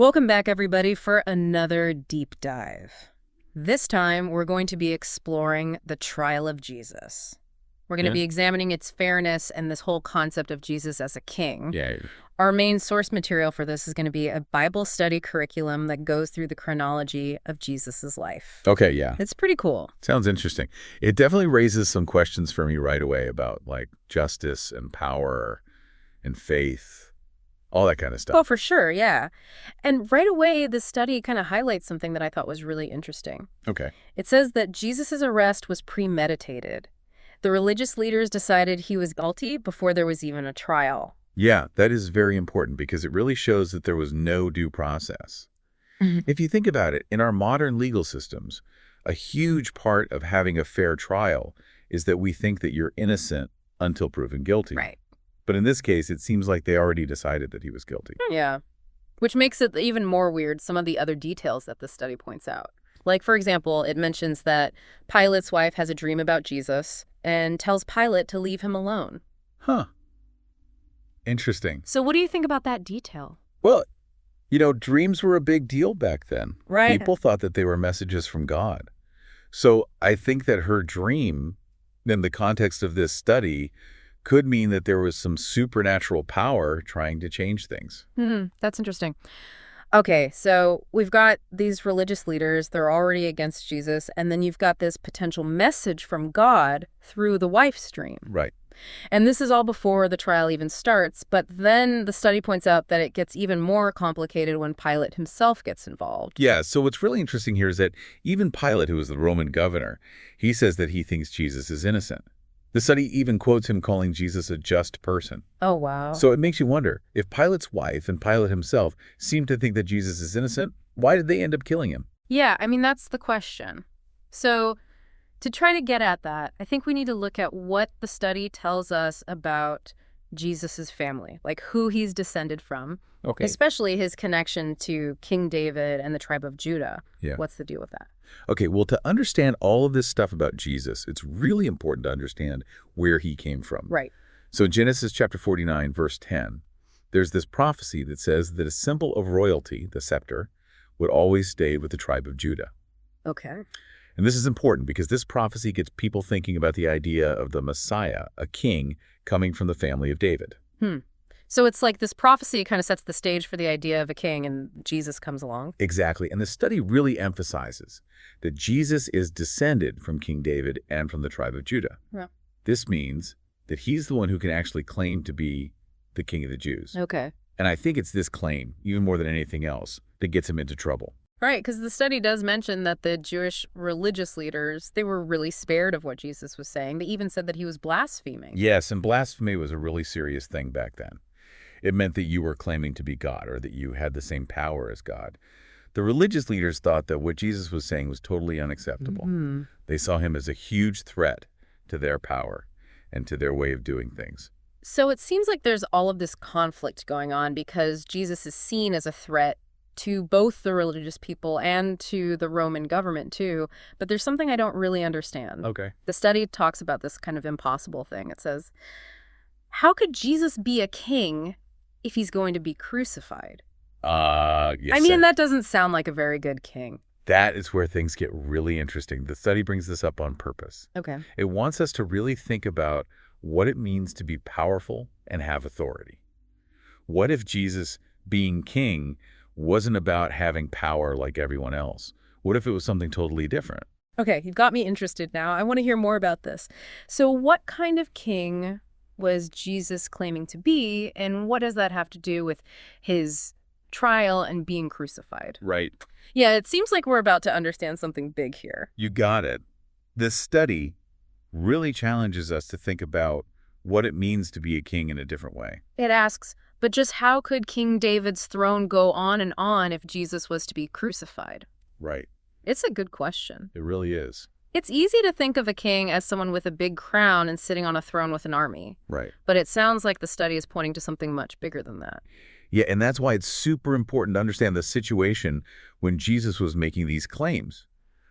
Welcome back, everybody, for another deep dive. This time, we're going to be exploring the trial of Jesus. We're going to be examining its fairness and this whole concept of Jesus as a king. Yeah. Our main source material for this is going to be a Bible study curriculum that goes through the chronology of Jesus's life. Okay, yeah. It's pretty cool. Sounds interesting. It definitely raises some questions for me right away about, like, justice and power and faith, all that kind of stuff. Oh, for sure, yeah. And right away, this study kind of highlights something that I thought was really interesting. Okay. It says that Jesus's arrest was premeditated. The religious leaders decided he was guilty before there was even a trial. Yeah, that is very important because it really shows that there was no due process. If you think about it, in our modern legal systems, a huge part of having a fair trial is that we think that you're innocent until proven guilty. Right. But in this case, it seems like they already decided that he was guilty. Yeah. Which makes it even more weird, some of the other details that the study points out. Like, for example, it mentions that Pilate's wife has a dream about Jesus and tells Pilate to leave him alone. Huh. Interesting. So what do you think about that detail? Well, dreams were a big deal back then. Right. People thought that they were messages from God. So I think that her dream, in the context of this study, could mean that there was some supernatural power trying to change things. That's interesting. Okay, so we've got these religious leaders, they're already against Jesus, and then you've got this potential message from God through the wife's dream. Right. And this is all before the trial even starts, but then the study points out that it gets even more complicated when Pilate himself gets involved. Yeah, so what's really interesting here is that even Pilate, who is the Roman governor, he says that he thinks Jesus is innocent. The study even quotes him calling Jesus a just person. Oh, wow. So it makes you wonder, if Pilate's wife and Pilate himself seem to think that Jesus is innocent, why did they end up killing him? Yeah, I mean, that's the question. So to try to get at that, I think we need to look at what the study tells us about Jesus's family, like who he's descended from, Okay. especially his connection to King David and the tribe of Judah. Yeah. What's the deal with that? Okay, well, to understand all of this stuff about Jesus, it's really important to understand where he came from. Right. So Genesis chapter 49, verse 10, there's this prophecy that says that a symbol of royalty, the scepter, would always stay with the tribe of Judah. Okay. And this is important because this prophecy gets people thinking about the idea of the Messiah, a king coming from the family of David. So it's like this prophecy kind of sets the stage for the idea of a king, and Jesus comes along. Exactly. And the study really emphasizes that Jesus is descended from King David and from the tribe of Judah. Yeah. This means that he's the one who can actually claim to be the king of the Jews. Okay. And I think it's this claim, even more than anything else, that gets him into trouble. Right, because the study does mention that the Jewish religious leaders, they were really spared of what Jesus was saying. They even said that he was blaspheming. Yes, and blasphemy was a really serious thing back then. It meant that you were claiming to be God or that you had the same power as God. The religious leaders thought that what Jesus was saying was totally unacceptable. They saw him as a huge threat to their power and to their way of doing things. So it seems like there's all of this conflict going on because Jesus is seen as a threat to both the religious people and to the Roman government, too. But there's something I don't really understand. Okay. The study talks about this kind of impossible thing. It says, how could Jesus be a king if he's going to be crucified? Yes. I mean, that doesn't sound like a very good king. That is where things get really interesting. The study brings this up on purpose. Okay. It wants us to really think about what it means to be powerful and have authority. What if Jesus, being king, wasn't about having power like everyone else? What if it was something totally different? Okay, you've got me interested now. I want to hear more about this. So what kind of king was Jesus claiming to be, and what does that have to do with his trial and being crucified? Right. Yeah, it seems like we're about to understand something big here. You got it. This study really challenges us to think about what it means to be a king in a different way. It asks, but just how could King David's throne go on and on if Jesus was to be crucified? Right. It's a good question. It really is. It's easy to think of a king as someone with a big crown and sitting on a throne with an army. Right. But it sounds like the study is pointing to something much bigger than that. Yeah, and that's why it's super important to understand the situation when Jesus was making these claims.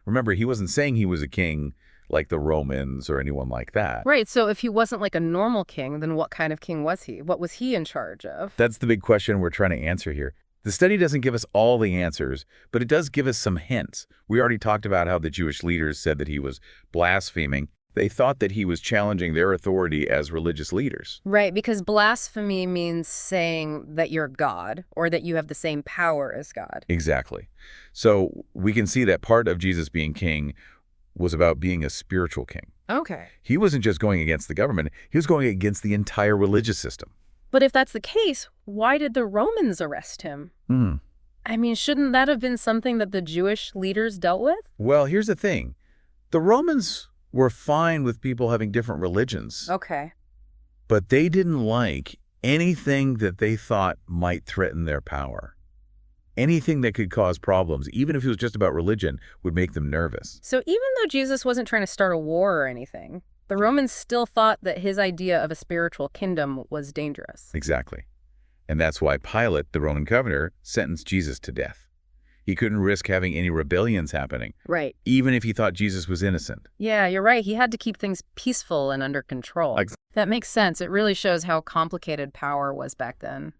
Remember, he wasn't saying he was a king like the Romans or anyone like that. Right, so if he wasn't like a normal king, then what kind of king was he? What was he in charge of? That's the big question we're trying to answer here. The study doesn't give us all the answers, but it does give us some hints. We already talked about how the Jewish leaders said that he was blaspheming. They thought that he was challenging their authority as religious leaders. Right, because blasphemy means saying that you're God or that you have the same power as God. Exactly. So we can see that part of Jesus being king was about being a spiritual king. Okay. He wasn't just going against the government, he was going against the entire religious system. But if that's the case, why did the Romans arrest him? I mean, shouldn't that have been something that the Jewish leaders dealt with? Well, here's the thing. The Romans were fine with people having different religions. Okay. But they didn't like anything that they thought might threaten their power. Anything that could cause problems, even if it was just about religion, would make them nervous. So even though Jesus wasn't trying to start a war or anything, the Romans still thought that his idea of a spiritual kingdom was dangerous. Exactly. And that's why Pilate, the Roman governor, sentenced Jesus to death. He couldn't risk having any rebellions happening, Right. even if he thought Jesus was innocent. Yeah, you're right. He had to keep things peaceful and under control. That makes sense. It really shows how complicated power was back then.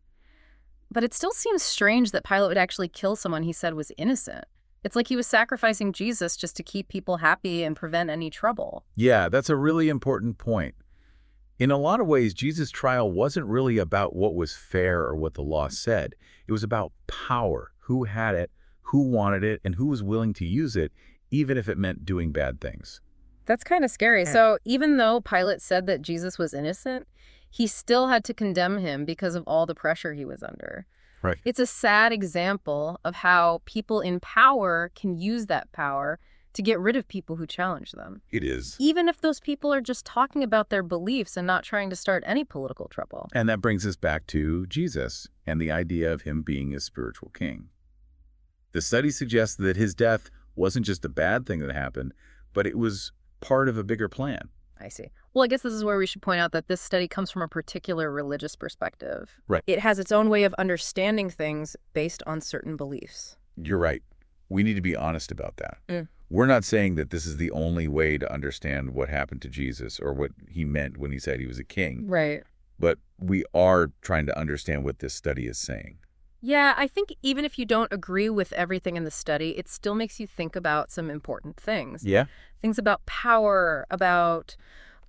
But it still seems strange that Pilate would actually kill someone he said was innocent. It's like he was sacrificing Jesus just to keep people happy and prevent any trouble. Yeah, that's a really important point. In a lot of ways, Jesus' trial wasn't really about what was fair or what the law said. It was about power, who had it, who wanted it, and who was willing to use it, even if it meant doing bad things. That's kind of scary. So even though Pilate said that Jesus was innocent, he still had to condemn him because of all the pressure he was under. Right. It's a sad example of how people in power can use that power to get rid of people who challenge them. It is. Even if those people are just talking about their beliefs and not trying to start any political trouble. And that brings us back to Jesus and the idea of him being a spiritual king. The study suggests that his death wasn't just a bad thing that happened, but it was part of a bigger plan. I see. Well, I guess this is where we should point out that this study comes from a particular religious perspective. Right. It has its own way of understanding things based on certain beliefs. You're right. We need to be honest about that. We're not saying that this is the only way to understand what happened to Jesus or what he meant when he said he was a king. Right. But we are trying to understand what this study is saying. Yeah, I think even if you don't agree with everything in the study, it still makes you think about some important things. Yeah? Things about power, about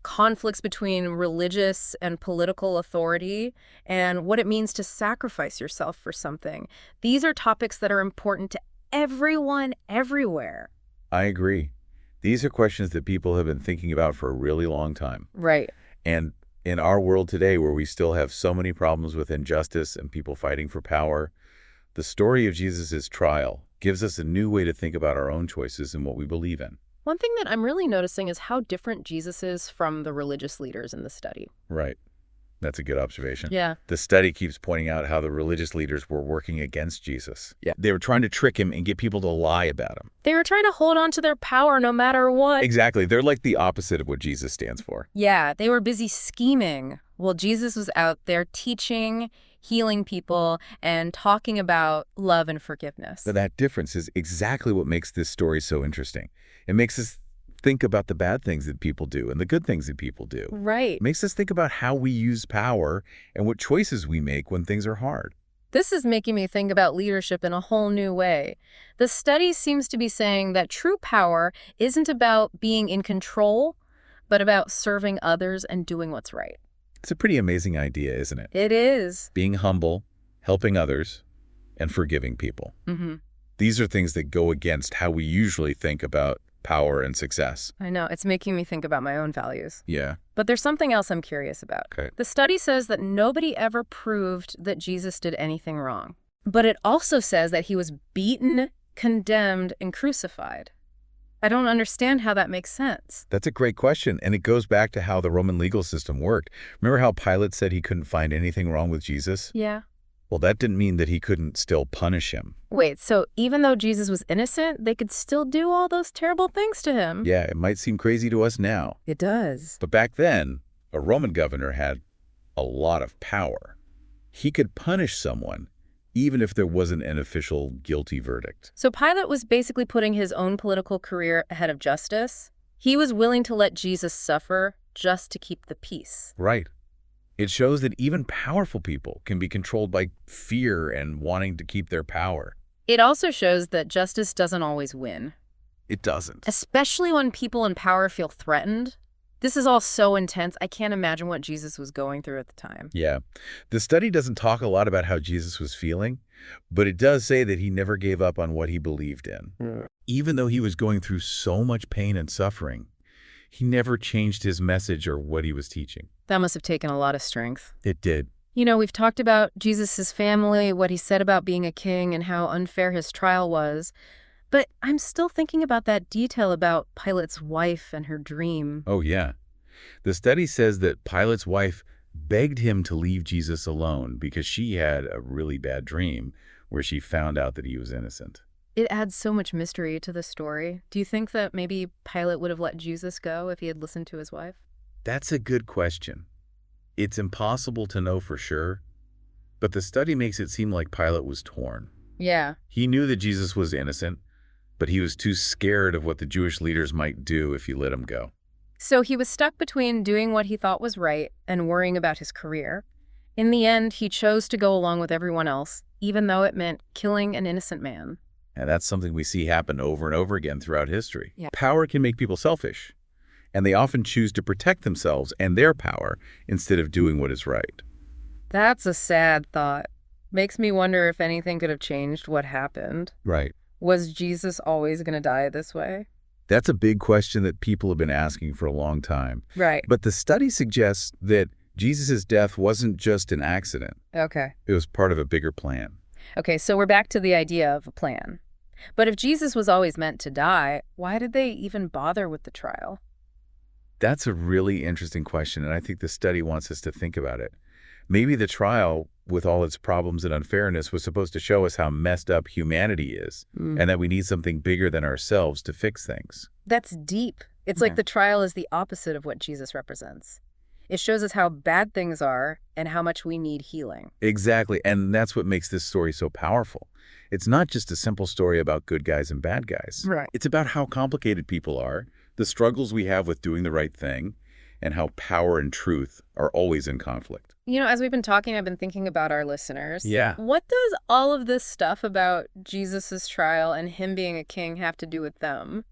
conflicts between religious and political authority, and what it means to sacrifice yourself for something. These are topics that are important to everyone, everywhere. I agree. These are questions that people have been thinking about for a really long time. Right. And in our world today, where we still have so many problems with injustice and people fighting for power, the story of Jesus' trial gives us a new way to think about our own choices and what we believe in. One thing that I'm really noticing is how different Jesus is from the religious leaders in the study. Right. That's a good observation. Yeah. The study keeps pointing out how the religious leaders were working against Jesus. Yeah. They were trying to trick him and get people to lie about him. They were trying to hold on to their power no matter what. Exactly. They're like the opposite of what Jesus stands for. Yeah, they were busy scheming. Well, Jesus was out there teaching, healing people, and talking about love and forgiveness. But that difference is exactly what makes this story so interesting. It makes us think about the bad things that people do and the good things that people do. Right. It makes us think about how we use power and what choices we make when things are hard. This is making me think about leadership in a whole new way. The study seems to be saying that true power isn't about being in control, but about serving others and doing what's right. It's a pretty amazing idea, isn't it? It is. Being humble, helping others, and forgiving people. These are things that go against how we usually think about power and success. I know. It's making me think about my own values. Yeah. But there's something else I'm curious about. Okay. The study says that nobody ever proved that Jesus did anything wrong. But it also says that he was beaten, condemned, and crucified. I don't understand how that makes sense. That's a great question, and it goes back to how the Roman legal system worked. Remember how Pilate said he couldn't find anything wrong with Jesus? Yeah. Well, that didn't mean that he couldn't still punish him. Wait, so even though Jesus was innocent, they could still do all those terrible things to him? Yeah, it might seem crazy to us now. It does. But back then, a Roman governor had a lot of power. He could punish someone even if there wasn't an official guilty verdict. So Pilate was basically putting his own political career ahead of justice. He was willing to let Jesus suffer just to keep the peace. Right. It shows that even powerful people can be controlled by fear and wanting to keep their power. It also shows that justice doesn't always win, It doesn't. especially when people in power feel threatened. This is all so intense. I can't imagine what Jesus was going through at the time. Yeah. The study doesn't talk a lot about how Jesus was feeling, but it does say that he never gave up on what he believed in. Yeah. Even though he was going through so much pain and suffering, he never changed his message or what he was teaching. That must have taken a lot of strength. It did. You know, we've talked about Jesus' family, what he said about being a king, and how unfair his trial was. But I'm still thinking about that detail about Pilate's wife and her dream. Oh, yeah. The study says that Pilate's wife begged him to leave Jesus alone because she had a really bad dream where she found out that he was innocent. It adds so much mystery to the story. Do you think that maybe Pilate would have let Jesus go if he had listened to his wife? That's a good question. It's impossible to know for sure, but the study makes it seem like Pilate was torn. Yeah. He knew that Jesus was innocent, but he was too scared of what the Jewish leaders might do if he let him go. So he was stuck between doing what he thought was right and worrying about his career. In the end, he chose to go along with everyone else, even though it meant killing an innocent man. And that's something we see happen over and over again throughout history. Yeah. Power can make people selfish, and they often choose to protect themselves and their power instead of doing what is right. That's a sad thought. Makes me wonder if anything could have changed what happened. Right. Was Jesus always going to die this way? That's a big question that people have been asking for a long time. Right. But the study suggests that Jesus' death wasn't just an accident. Okay. It was part of a bigger plan. Okay, so we're back to the idea of a plan. But if Jesus was always meant to die, why did they even bother with the trial? That's a really interesting question, and I think the study wants us to think about it. Maybe the trial, with all its problems and unfairness, was supposed to show us how messed up humanity is, and that we need something bigger than ourselves to fix things. That's deep. It's like the trial is the opposite of what Jesus represents. It shows us how bad things are and how much we need healing. Exactly, and that's what makes this story so powerful. It's not just a simple story about good guys and bad guys. Right. It's about how complicated people are, the struggles we have with doing the right thing, and how power and truth are always in conflict. You know, as we've been talking, I've been thinking about our listeners. Yeah. What does all of this stuff about Jesus's trial and him being a king have to do with them?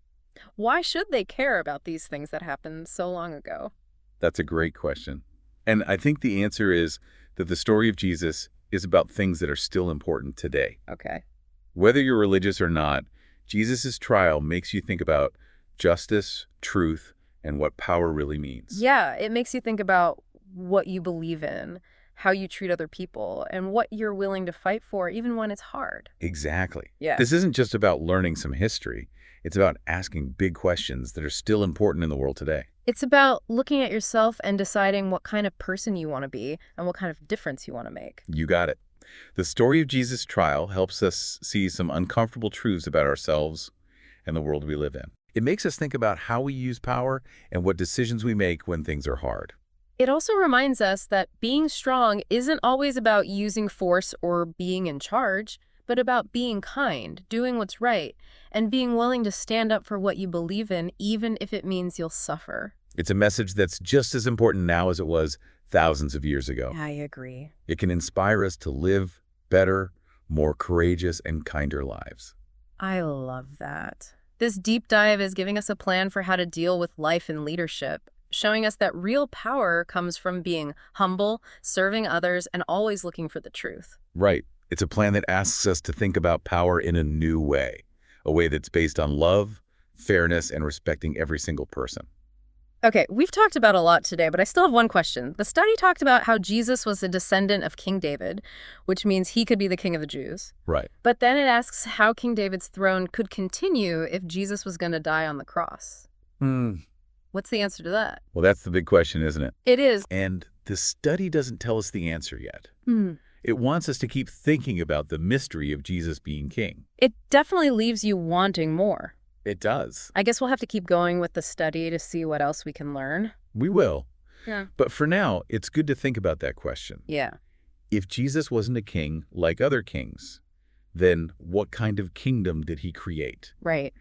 Why should they care about these things that happened so long ago? That's a great question. And I think the answer is that the story of Jesus is about things that are still important today. Okay. Whether you're religious or not, Jesus' trial makes you think about justice, truth, and what power really means. Yeah, it makes you think about what you believe in, how you treat other people, and what you're willing to fight for, even when it's hard. Exactly. Yeah. This isn't just about learning some history. It's about asking big questions that are still important in the world today. It's about looking at yourself and deciding what kind of person you want to be and what kind of difference you want to make. You got it. The story of Jesus' trial helps us see some uncomfortable truths about ourselves and the world we live in. It makes us think about how we use power and what decisions we make when things are hard. It also reminds us that being strong isn't always about using force or being in charge, but about being kind, doing what's right, and being willing to stand up for what you believe in, even if it means you'll suffer. It's a message that's just as important now as it was thousands of years ago. I agree. It can inspire us to live better, more courageous, and kinder lives. I love that. This deep dive is giving us a plan for how to deal with life and leadership, showing us that real power comes from being humble, serving others, and always looking for the truth. Right. It's a plan that asks us to think about power in a new way, a way that's based on love, fairness, and respecting every single person. Okay, we've talked about a lot today, but I still have one question. The study talked about how Jesus was a descendant of King David, which means he could be the king of the Jews. Right. But then it asks how King David's throne could continue if Jesus was going to die on the cross. What's the answer to that? Well, that's the big question, isn't it? It is. And the study doesn't tell us the answer yet. It wants us to keep thinking about the mystery of Jesus being king. It definitely leaves you wanting more. It does. I guess we'll have to keep going with the study to see what else we can learn. We will. Yeah. But for now, it's good to think about that question. Yeah. If Jesus wasn't a king like other kings, then what kind of kingdom did he create? Right.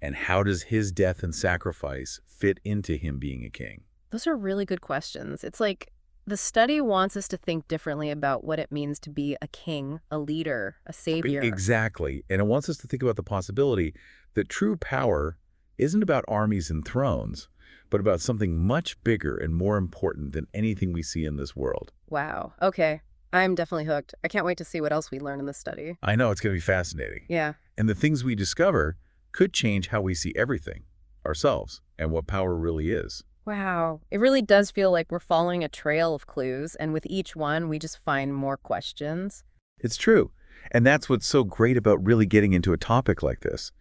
And how does his death and sacrifice fit into him being a king? Those are really good questions. It's like The study wants us to think differently about what it means to be a king, a leader, a savior. Exactly. And it wants us to think about the possibility that true power isn't about armies and thrones, but about something much bigger and more important than anything we see in this world. Wow. Okay. I'm definitely hooked. I can't wait to see what else we learn in this study. I know it's going to be fascinating. Yeah. And the things we discover could change how we see everything, ourselves, and what power really is. Wow. It really does feel like we're following a trail of clues, and with each one, we just find more questions. It's true. And that's what's so great about really getting into a topic like this.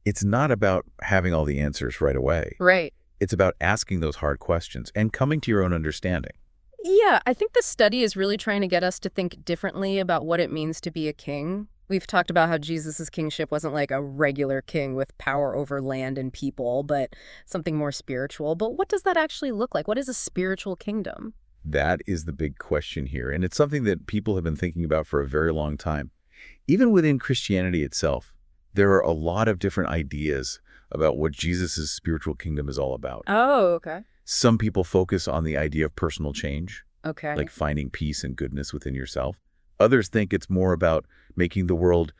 It's not about having all the answers right away. Right. It's about asking those hard questions and coming to your own understanding. Yeah, I think the study is really trying to get us to think differently about what it means to be a king. We've talked about how Jesus' kingship wasn't like a regular king with power over land and people, but something more spiritual. But what does that actually look like? What is a spiritual kingdom? That is the big question here, and it's something that people have been thinking about for a very long time. Even within Christianity itself, there are a lot of different ideas about what Jesus' spiritual kingdom is all about. Oh, okay. Some people focus on the idea of personal change, Okay. like finding peace and goodness within yourself. Others think it's more about making the world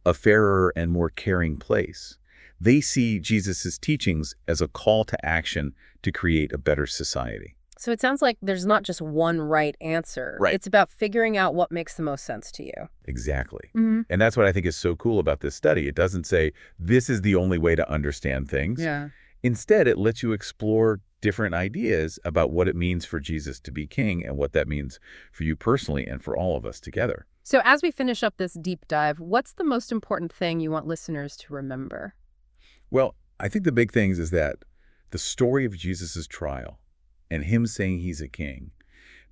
a fairer and more caring place. They see Jesus' teachings as a call to action to create a better society. So it sounds like there's not just one right answer. Right. It's about figuring out what makes the most sense to you. Exactly. Mm-hmm. And that's what I think is so cool about this study. It doesn't say, this is the only way to understand things. Yeah. Instead, it lets you explore different ideas about what it means for Jesus to be king and what that means for you personally and for all of us together. So as we finish up this deep dive, what's the most important thing you want listeners to remember? Well, I think the big things is that the story of Jesus' trial and him saying he's a king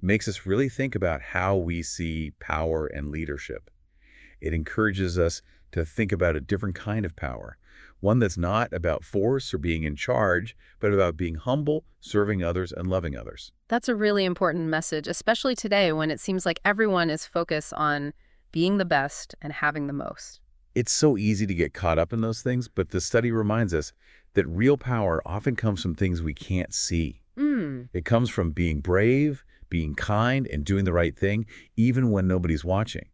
makes us really think about how we see power and leadership. It encourages us to think about a different kind of power, one that's not about force or being in charge, but about being humble, serving others, and loving others. That's a really important message, especially today when it seems like everyone is focused on being the best and having the most. It's so easy to get caught up in those things, but the study reminds us that real power often comes from things we can't see. It comes from being brave, being kind, and doing the right thing, even when nobody's watching.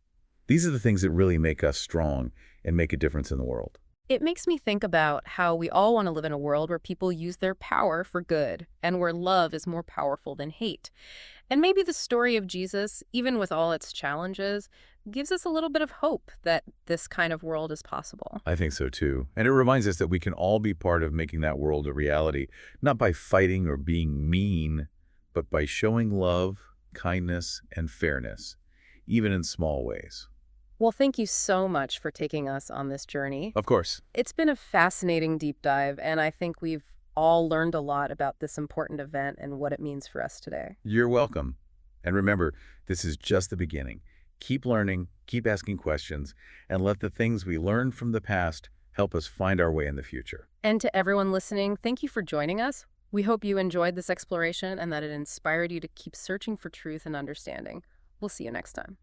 These are the things that really make us strong and make a difference in the world. It makes me think about how we all want to live in a world where people use their power for good and where love is more powerful than hate. And maybe the story of Jesus, even with all its challenges, gives us a little bit of hope that this kind of world is possible. I think so too. And it reminds us that we can all be part of making that world a reality, not by fighting or being mean, but by showing love, kindness, and fairness, even in small ways. Well, thank you so much for taking us on this journey. Of course. It's been a fascinating deep dive, and I think we've all learned a lot about this important event and what it means for us today. You're welcome. And remember, this is just the beginning. Keep learning, keep asking questions, and let the things we learned from the past help us find our way in the future. And to everyone listening, thank you for joining us. We hope you enjoyed this exploration and that it inspired you to keep searching for truth and understanding. We'll see you next time.